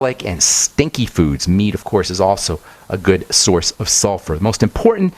and stinky foods. Meat, of course, is also a good source of sulfur. The most important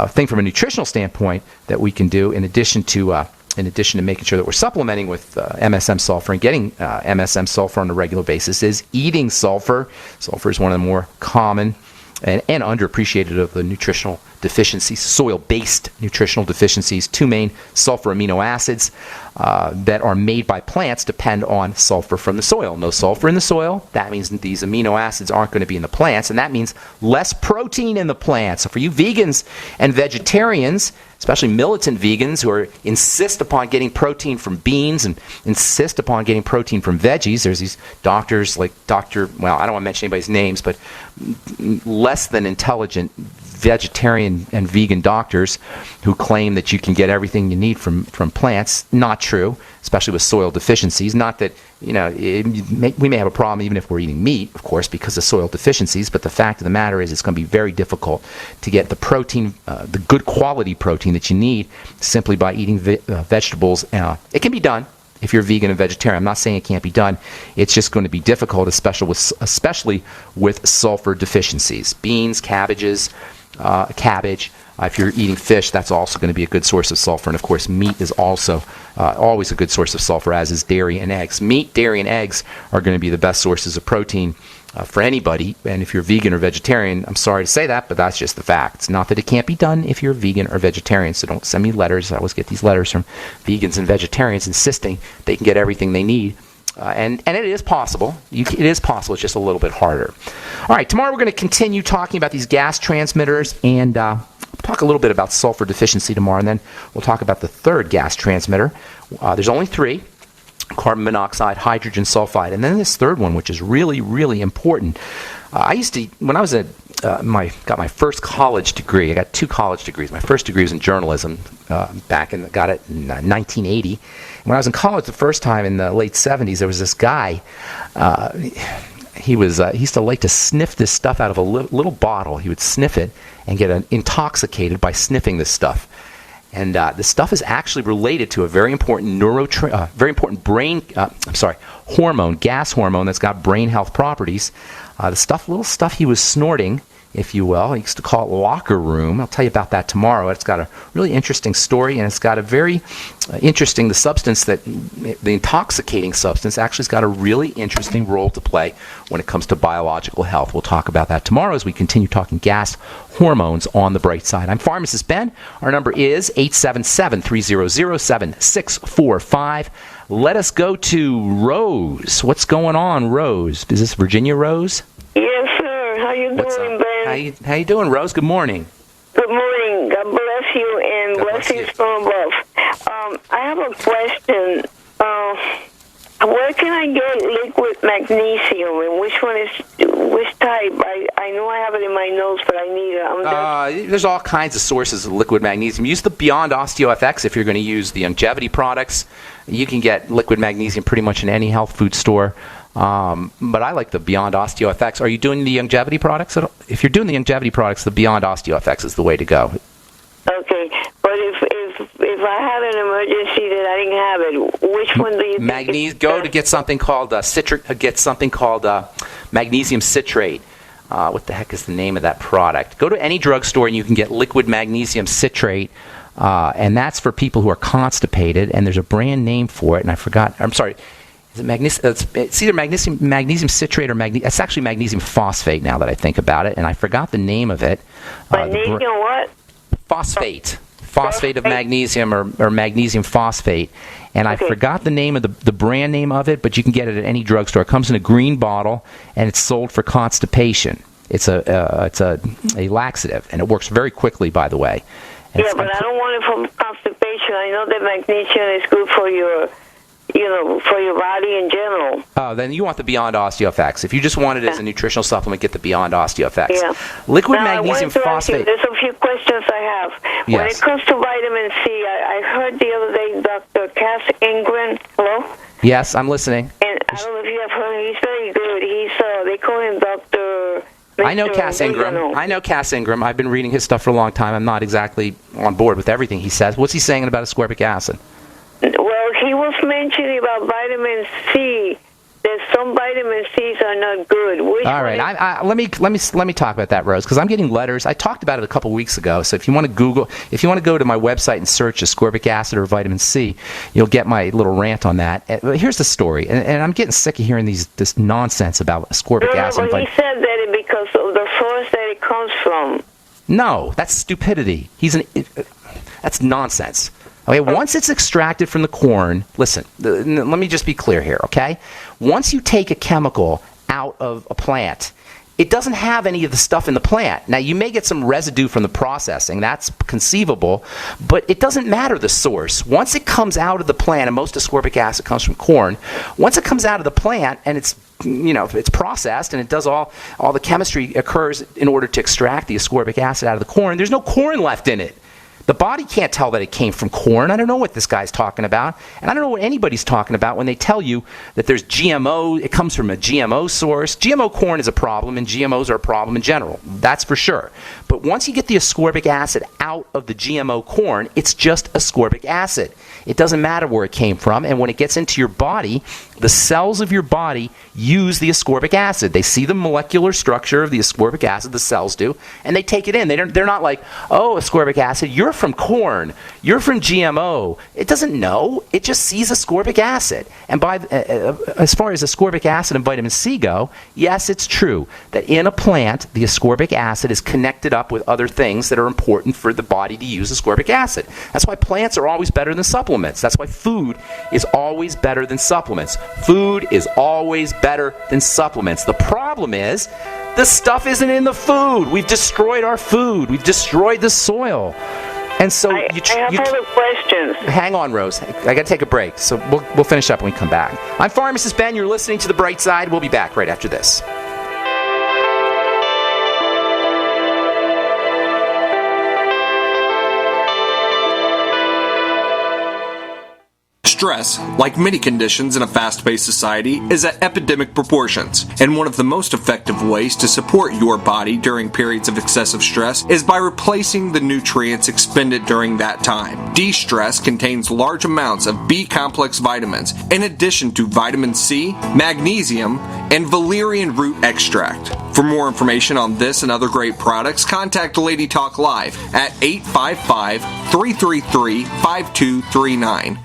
thing from a nutritional standpoint that we can do, in addition to making sure that we're supplementing with MSM sulfur and getting MSM sulfur on a regular basis, is eating sulfur. Sulfur is one of the more common and underappreciated of the nutritional deficiencies, soil-based nutritional deficiencies. Two main sulfur amino acids that are made by plants depend on sulfur from the soil. No sulfur in the soil, that means these amino acids aren't going to be in the plants, and that means less protein in the plants. So for you vegans and vegetarians, especially militant vegans who insist upon getting protein from beans and insist upon getting protein from veggies, there's these doctors like I don't want to mention anybody's names, but less than intelligent vegetarian and vegan doctors who claim that you can get everything you need from plants. Not true, especially with soil deficiencies. Not that, we may have a problem even if we're eating meat, of course, because of soil deficiencies, but the fact of the matter is it's going to be very difficult to get the protein, the good quality protein that you need simply by eating vegetables. It can be done if you're vegan and vegetarian. I'm not saying it can't be done. It's just going to be difficult, especially with sulfur deficiencies. Beans, cabbage. If you're eating fish, that's also going to be a good source of sulfur. And, of course, meat is also always a good source of sulfur, as is dairy and eggs. Meat, dairy, and eggs are going to be the best sources of protein for anybody. And if you're vegan or vegetarian, I'm sorry to say that, but that's just the fact. It's not that it can't be done if you're vegan or vegetarian. So don't send me letters. I always get these letters from vegans and vegetarians insisting they can get everything they need. And it is possible. It is possible. It's just a little bit harder. All right, tomorrow we're going to continue talking about these gas transmitters and talk a little bit about sulfur deficiency tomorrow, and then we'll talk about the third gas transmitter. There's only three: carbon monoxide, hydrogen sulfide, and then this third one, which is really, really important. When I was got my first college degree. I got 2 college degrees. My first degree was in journalism. Got it in 1980. When I was in college the first time in the late 70s, there was this guy. He used to like to sniff this stuff out of a little bottle. He would sniff it and get intoxicated by sniffing this stuff. And this stuff is actually related to a very important hormone, gas hormone that's got brain health properties. Little stuff he was snorting, if you will. He used to call it locker room. I'll tell you about that tomorrow. It's got a really interesting story, and it's got a very interesting, the intoxicating substance actually has got a really interesting role to play when it comes to biological health. We'll talk about that tomorrow as we continue talking gas hormones on the bright side. I'm Pharmacist Ben. Our number is 877-300-7645. Let us go to Rose. What's going on, Rose? Is this Virginia Rose? Yes, sir. How you doing, Ben? How you doing, Rose? Good morning. Good morning. God bless you and blessings from above. I have a question. Where can I get liquid magnesium, and which type? I know I have it in my notes, but I need it. There's all kinds of sources of liquid magnesium. Use the Beyond OsteoFX if you're going to use the longevity products. You can get liquid magnesium pretty much in any health food store. But I like the Beyond OsteoFX. Are you doing the longevity products? If you're doing the longevity products, the Beyond OsteoFX is the way to go. Okay, but if I had an emergency that I didn't have it, which one do you think? Go to get something called magnesium citrate. What the heck is the name of that product? Go to any drugstore and you can get liquid magnesium citrate. And that's for people who are constipated, and there's a brand name for it, and I forgot. I'm sorry. Is it it's either magnesium citrate or it's actually magnesium phosphate now that I think about it, and I forgot the name of it. Magnesium what? Phosphate. Phosphate of magnesium or magnesium phosphate. And I forgot the name of the brand name of it, but you can get it at any drugstore. It comes in a green bottle, and it's sold for constipation. It's a laxative, and it works very quickly, by the way. And but I don't want it for constipation. I know that magnesium is good for your body in general. Oh, then you want the Beyond OsteoFX. If you just want it as a nutritional supplement, get the Beyond OsteoFX. Yeah. Liquid magnesium phosphate. There's a few questions I have. Yes. When it comes to vitamin C, I heard the other day Dr. Cass Ingram. Hello? Yes, I'm listening. And I don't know if you have heard him. He's very good. They call him Dr. I know Cass Ingram. I've been reading his stuff for a long time. I'm not exactly on board with everything he says. What's he saying about ascorbic acid? Well, he was mentioning about vitamin C, that says some vitamin C's are not good. Which All right, let me talk about that, Rose, because I'm getting letters. I talked about it a couple weeks ago. So if you want to go to my website and search ascorbic acid or vitamin C, you'll get my little rant on that. But here's the story, and I'm getting sick of hearing this nonsense about ascorbic acid. But he said that it because of the source that it comes from. No, that's stupidity. That's nonsense. Okay, once it's extracted from the corn, listen, let me just be clear here, okay? Once you take a chemical out of a plant, it doesn't have any of the stuff in the plant. Now, you may get some residue from the processing. That's conceivable, but it doesn't matter the source. Once it comes out of the plant, and most ascorbic acid comes from corn, once it comes out of the plant and it's processed and it does all the chemistry occurs in order to extract the ascorbic acid out of the corn, there's no corn left in it. The body can't tell that it came from corn. I don't know what this guy's talking about. And I don't know what anybody's talking about when they tell you that there's GMO, it comes from a GMO source. GMO corn is a problem, and GMOs are a problem in general. That's for sure. But once you get the ascorbic acid out of the GMO corn, it's just ascorbic acid. It doesn't matter where it came from. And when it gets into your body, the cells of your body use the ascorbic acid. They see the molecular structure of the ascorbic acid, the cells do, and they take it in. They're not like, oh, ascorbic acid, you're from corn, you're from GMO. It doesn't know. It just sees ascorbic acid. And as far as ascorbic acid and vitamin C go, yes, it's true that in a plant, the ascorbic acid is connected up with other things that are important for the body to use ascorbic acid. That's why plants are always better than supplements. That's why food is always better than supplements. Food is always better than supplements. The problem is, the stuff isn't in the food. We've destroyed our food. We've destroyed the soil. And so I have other questions. Hang on, Rose. I got to take a break, so we'll finish up when we come back. I'm Pharmacist Ben. You're listening to The Bright Side. We'll be back right after this. Stress, like many conditions in a fast-paced society, is at epidemic proportions, and one of the most effective ways to support your body during periods of excessive stress is by replacing the nutrients expended during that time. De-stress contains large amounts of B-complex vitamins, in addition to vitamin C, magnesium, and valerian root extract. For more information on this and other great products, contact Lady Talk Live at 855-333-5239.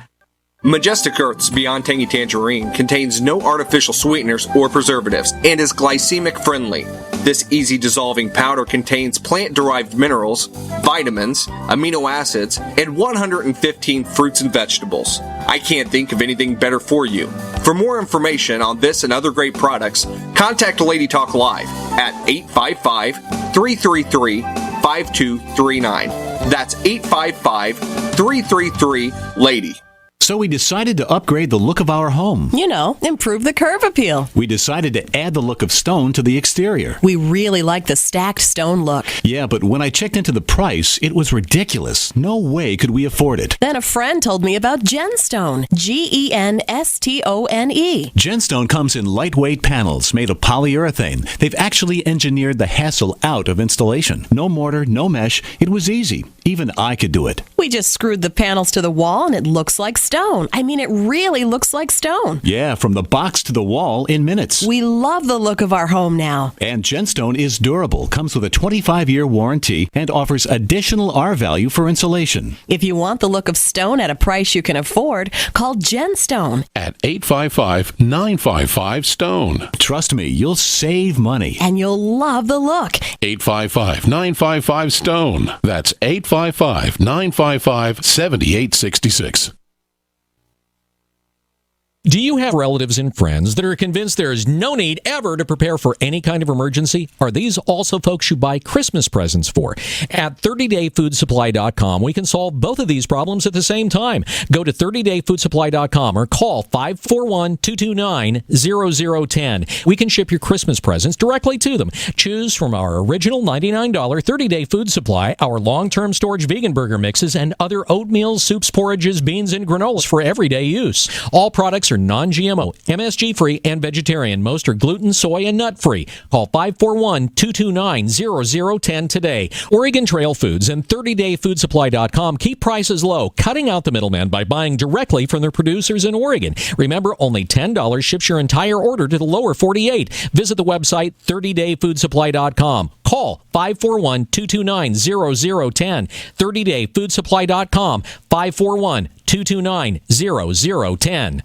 Majestic Earth's Beyond Tangy Tangerine contains no artificial sweeteners or preservatives and is glycemic friendly. This easy dissolving powder contains plant-derived minerals, vitamins, amino acids, and 115 fruits and vegetables. I can't think of anything better for you. For more information on this and other great products, contact Lady Talk Live at 855-333-5239. That's 855-333-LADY. So we decided to upgrade the look of our home. You know, improve the curb appeal. We decided to add the look of stone to the exterior. We really like the stacked stone look. Yeah, but when I checked into the price, it was ridiculous. No way could we afford it. Then a friend told me about Genstone. Genstone. Genstone comes in lightweight panels made of polyurethane. They've actually engineered the hassle out of installation. No mortar, no mesh. It was easy. Even I could do it. We just screwed the panels to the wall and it looks like stone. I mean, it really looks like stone. Yeah, from the box to the wall in minutes. We love the look of our home now. And Genstone is durable, comes with a 25-year warranty, and offers additional R value for insulation. If you want the look of stone at a price you can afford, call Genstone at 855-955-STONE. Trust me, you'll save money. And you'll love the look. 855-955-STONE. That's 855-955-7866. Do you have relatives and friends that are convinced there is no need ever to prepare for any kind of emergency? Are these also folks you buy Christmas presents for? At 30dayfoodsupply.com, we can solve both of these problems at the same time. Go to 30dayfoodsupply.com or call 541-229-0010. We can ship your Christmas presents directly to them. Choose from our original $99 30-day food supply, our long-term storage vegan burger mixes, and other oatmeal, soups, porridges, beans, and granolas for everyday use. All products products are non-GMO, MSG-free, and vegetarian. Most are gluten, soy, and nut-free. Call 541-229-0010 today. Oregon Trail Foods and 30dayfoodsupply.com keep prices low, cutting out the middleman by buying directly from their producers in Oregon. Remember, only $10 ships your entire order to the lower 48. Visit the website 30dayfoodsupply.com. Call 541-229-0010. 30dayfoodsupply.com. 541-229-0010.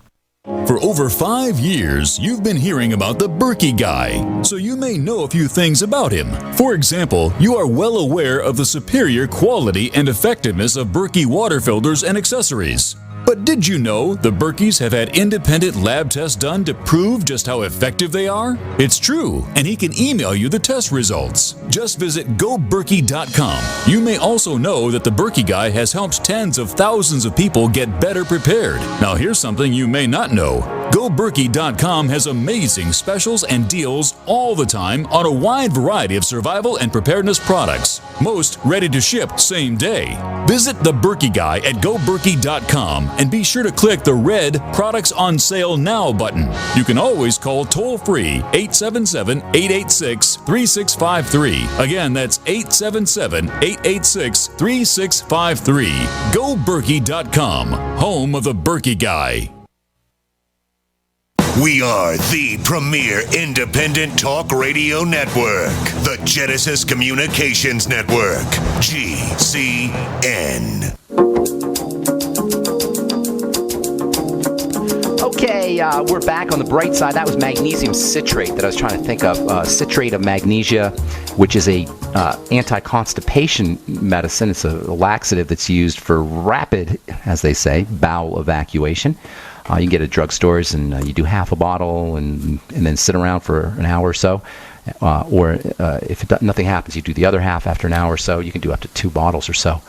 For over 5 years, you've been hearing about the Berkey Guy, so you may know a few things about him. For example, you are well aware of the superior quality and effectiveness of Berkey water filters and accessories. But did you know the Berkeys have had independent lab tests done to prove just how effective they are? It's true, and he can email you the test results. Just visit goberkey.com. You may also know that the Berkey Guy has helped tens of thousands of people get better prepared. Now here's something you may not know. GoBerkey.com has amazing specials and deals all the time on a wide variety of survival and preparedness products. Most ready to ship same day. Visit the Berkey Guy at GoBerkey.com and be sure to click the red Products on Sale Now button. You can always call toll-free 877-886-3653. Again, that's 877-886-3653. GoBerkey.com, home of the Berkey Guy. We are the premier independent talk radio network, the Genesis Communications Network, GCN. Okay, we're back on the bright side. That was magnesium citrate that I was trying to think of. Citrate of magnesia, which is a anti-constipation medicine. It's a laxative that's used for rapid, as they say, bowel evacuation. You can get it at drugstores, and you do half a bottle and then sit around for an hour or so. Or if nothing happens, you do the other half after an hour or so. You can do up to 2 bottles or so.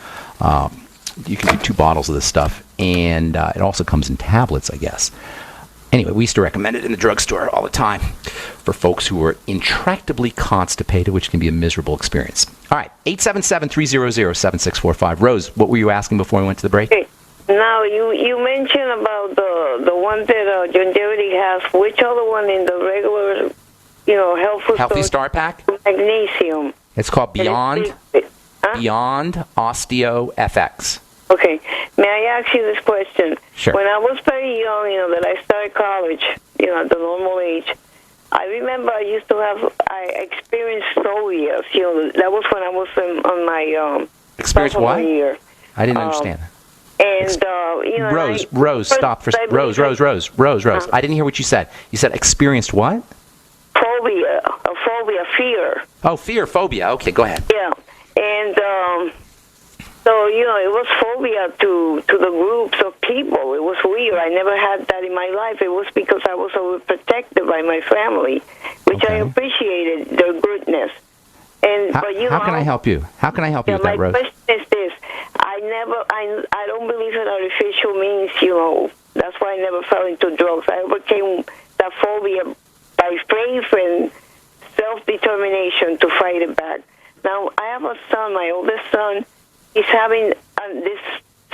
You can do 2 bottles of this stuff, and it also comes in tablets, I guess. Anyway, we used to recommend it in the drugstore all the time for folks who are intractably constipated, which can be a miserable experience. All right, 877-300-7645. Rose, what were you asking before we went to the break? Okay. Now, you mentioned about the one that Longevity has. Which other one in the regular, Healthy Start Pack? Magnesium. It's called Beyond Osteo FX. Okay. May I ask you this question? Sure. When I was very young, that I started college, at the normal age, I remember I experienced phobias. That was when I was on my Experience what? year. I didn't understand. And Rose, stop for Rose. I didn't hear what you said. You said experienced what? Phobia, fear. Oh, phobia. Okay, go ahead. Yeah, and so it was phobia to the groups of people. It was weird. I never had that in my life. It was because I was overprotected by my family, which I appreciated their goodness. And how can I help you? How can I help you with that, Rose? My question is this: I don't believe in artificial means. That's why I never fell into drugs. I overcame that phobia by faith and self-determination to fight it back. Now I have a son. My oldest son. He's having this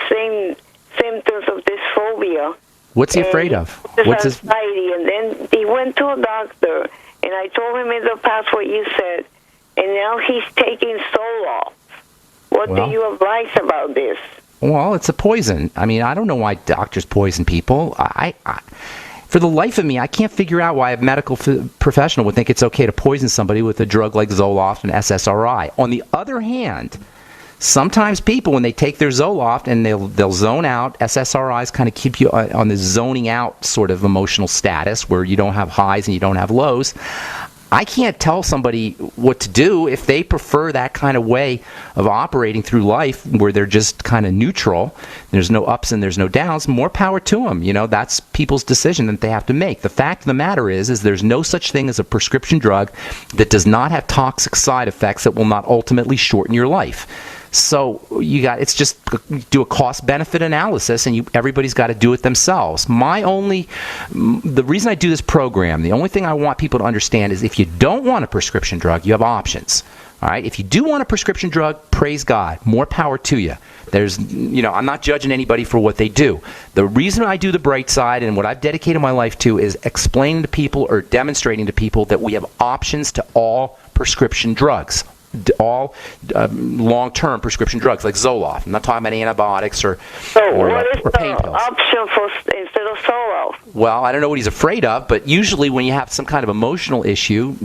same symptoms of this phobia. What's he afraid of? What's his anxiety? And then he went to a doctor, and I told him in the past what you said. And now he's taking Zoloft. What do you advise about this? Well, it's a poison. I mean, I don't know why doctors poison people. For the life of me, I can't figure out why a medical professional would think it's okay to poison somebody with a drug like Zoloft and SSRI. On the other hand, sometimes people, when they take their Zoloft and they'll zone out, SSRIs kind of keep you on the zoning out sort of emotional status where you don't have highs and you don't have lows. I can't tell somebody what to do if they prefer that kind of way of operating through life where they're just kind of neutral. There's no ups and there's no downs. More power to them. That's people's decision that they have to make. The fact of the matter is there's no such thing as a prescription drug that does not have toxic side effects that will not ultimately shorten your life. So it's just do a cost-benefit analysis, and everybody's got to do it themselves. The reason I do this program, the only thing I want people to understand is if you don't want a prescription drug, you have options. All right. If you do want a prescription drug, praise God. More power to you. I'm not judging anybody for what they do. The reason I do the bright side and what I've dedicated my life to is explaining to people or demonstrating to people that we have options to all prescription drugs. All long-term prescription drugs like Zoloft. I'm not talking about antibiotics or what is pain the pills. option for instead of Zoloft? Well, I don't know what he's afraid of, but usually when you have some kind of emotional issue,